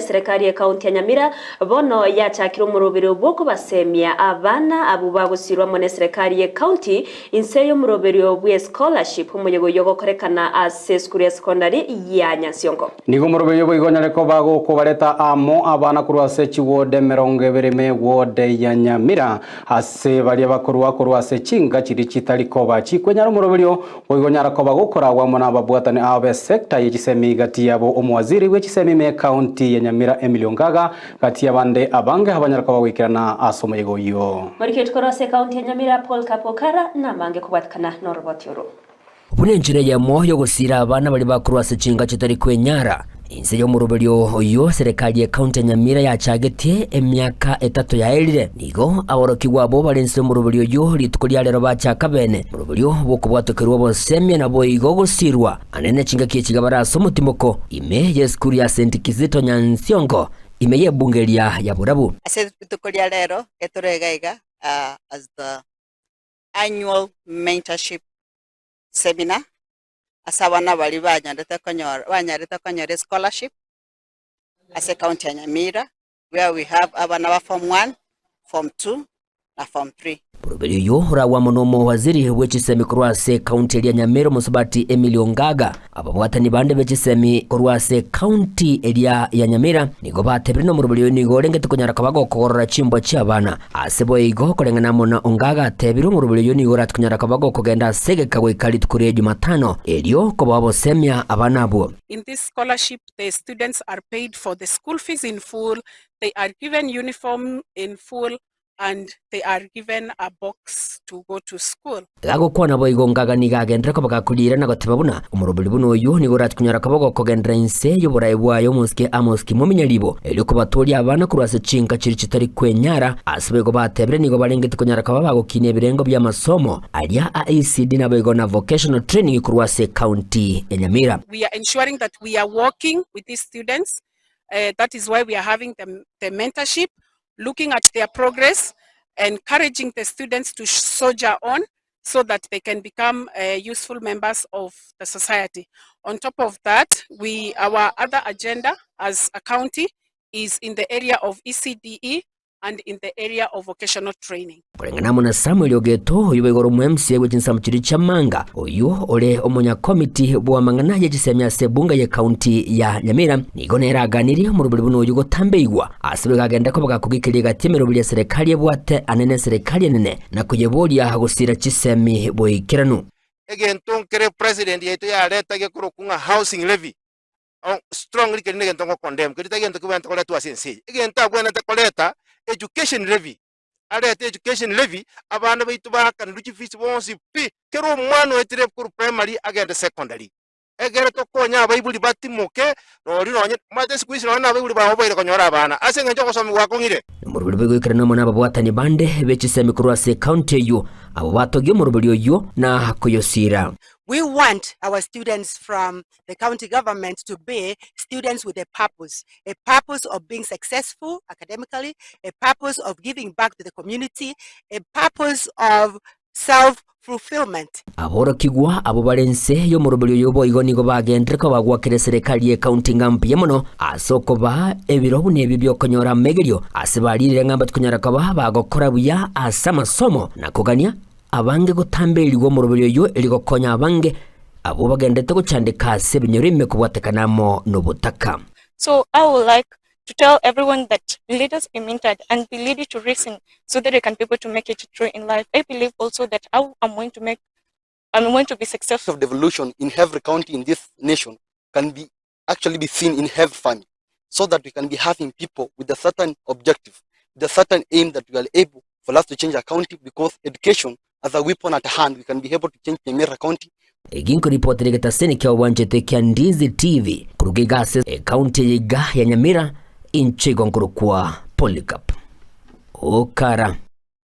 serikali ya kaunti ya Nyamira bono yachakira umurobero bwo kubasemia abana abo bagusirwa mu serikali ya kaunti inseyo murobero bwe scholarship umuyego yogo korekana ase school ya secondary ya Nyansiongo nigo murobero bwo igonyareko bago ko bareta amo abana kurwase chiwode 20 wode ya Nyamira ase bali bakorwa kurwase chinga chiri chitariko bachi kwenyaro murobero bwo igonyarako bagokora wamo nababwatane abe sector yichisemi gati yabo omwaziri w'echisemi me county ya Nyamira Ngaga gati yabande abange habanyarako bagwikirana asomo yego yo market korose county ya Nyamira Paul Kapokara namange kubatkana norobotiro bunenjire ya moyo gusira abana bali bakurwase chinga chitari kwenyara inse yo murobelyo yo serikali ya county ya Nyamira yachagetie emyaka 3 yaelire nigo aborokigwa abo balense murobelyo yo litukulia lero bachaka bene murobelyo bokubwatokerwa bosemye nabo igo gusirwa anene chinga kichigabara somutimoko ime ya school ya St. Kisii Nyansiongo ime ye bungelia ya burabu ase litukulia lero etorega as the annual mentorship seminar asabana bali banyareta konyora scholarship as a county ya Nyamira where we have abana ba form 1 form 2 na form 3 Murobelyo yo rawa monomo waziri w'echisemi kurwase county ya Nyamira musubati Ngaga ababwatani bande b'echisemi kurwase county area ya Nyamira nigo batebire no murobelyo nigo rengete kunyara kabago kogorora chimbo cy'abana asebo igo korengana mona Ngaga tebire murobelyo nigo ratkunyara kabago kugenda segeka gwikali tukuriye Jumatano elio ko babo semya abana abo. In this scholarship the students are paid for the school fees in full, they are given uniform in full, and they are given a box to go to school. Lago kwa nabo Ngaga ni gagendera ko bagakulira na gotebabuna umurobeli buno yo ni gorat kunyara kabago kogendera inse yo buraibwa yo muske amoski muminyalibo elyo ko batoli abana kurwase chinka chiri chitari kwenyara asbe go batebre ni go barengete kunyara kabago kine birengo bya masomo alia ACD na bego na vocational training kurwase county ya Nyamira. We are ensuring that we are working with these students. That is why we are having the mentorship, looking at their progress, encouraging the students to soldier on so that they can become useful members of the society. On top of that, our other agenda as a county is in the area of ECDE and in the area of vocational training. Kurengana mona Samuel Ogeto yubegoro MC w'echinsamukiri chamanga oyo ole omonya committee bwa mangana yechisemya sebunga ye county ya Nyamira nigo neraganiri mu rubuli buno yugo tambeigwa asibe gagenda ko bagakugikiriye gatemero bya serikali yebwate anene serikali nene na kuyebolia hagusira chisemi boikiranu egento kere president yeto ya leta ge kurokunga housing levy strongly kene gento ko condemn kirita gento ko banta koleta wasense egento abwana ta koleta education levy alete education levy abana baitu bakana luchi fees bonsi pi kero mwana etire ku primary agenda secondary egere to konya abaibuli batimoke rori ronye mate squeeze rona abaibuli ba hobaire konyora abana ase ngenjo kosomi gwakongire murubuli bwo ikirana mona babwatani bande bechisemi kurwase county yo abo batogye murubuli yo na kuyosira. We want our students from the county government to be students with a purpose of being successful academically, a purpose of giving back to the community, a purpose of self-fulfillment. Aboro kigwa abo balense yo murubuli yo boigo nigo bagendere ko bagwakire serikali ye county ngampi yemono asoko ba ebirobu nebi byo konyora megeryo asibalire ngamba tukonyara kaba bagokora buya asama somo nakugania abange gutambelirwa mu rubero yo eliko konya abange abo bagendete gucandika sebinyurime kubwatekanamo n'ubutaka. So I would like to tell everyone that leaders be mentored and be ready to listen so that they can be able to make it through in life. I believe also that I'm going to be successful. Of devolution in every county in this nation can be seen in every family, so that we can be having people with a certain objective, with a certain aim that we are able for us to change our county, because education as a weapon at hand, we can be able to change Nyamira County. Eginko ripoti ligeta seni kia wanjete kia Ndizi TV kurugigase county ya Nyamira inchi gongurukwa Polycarp Okara.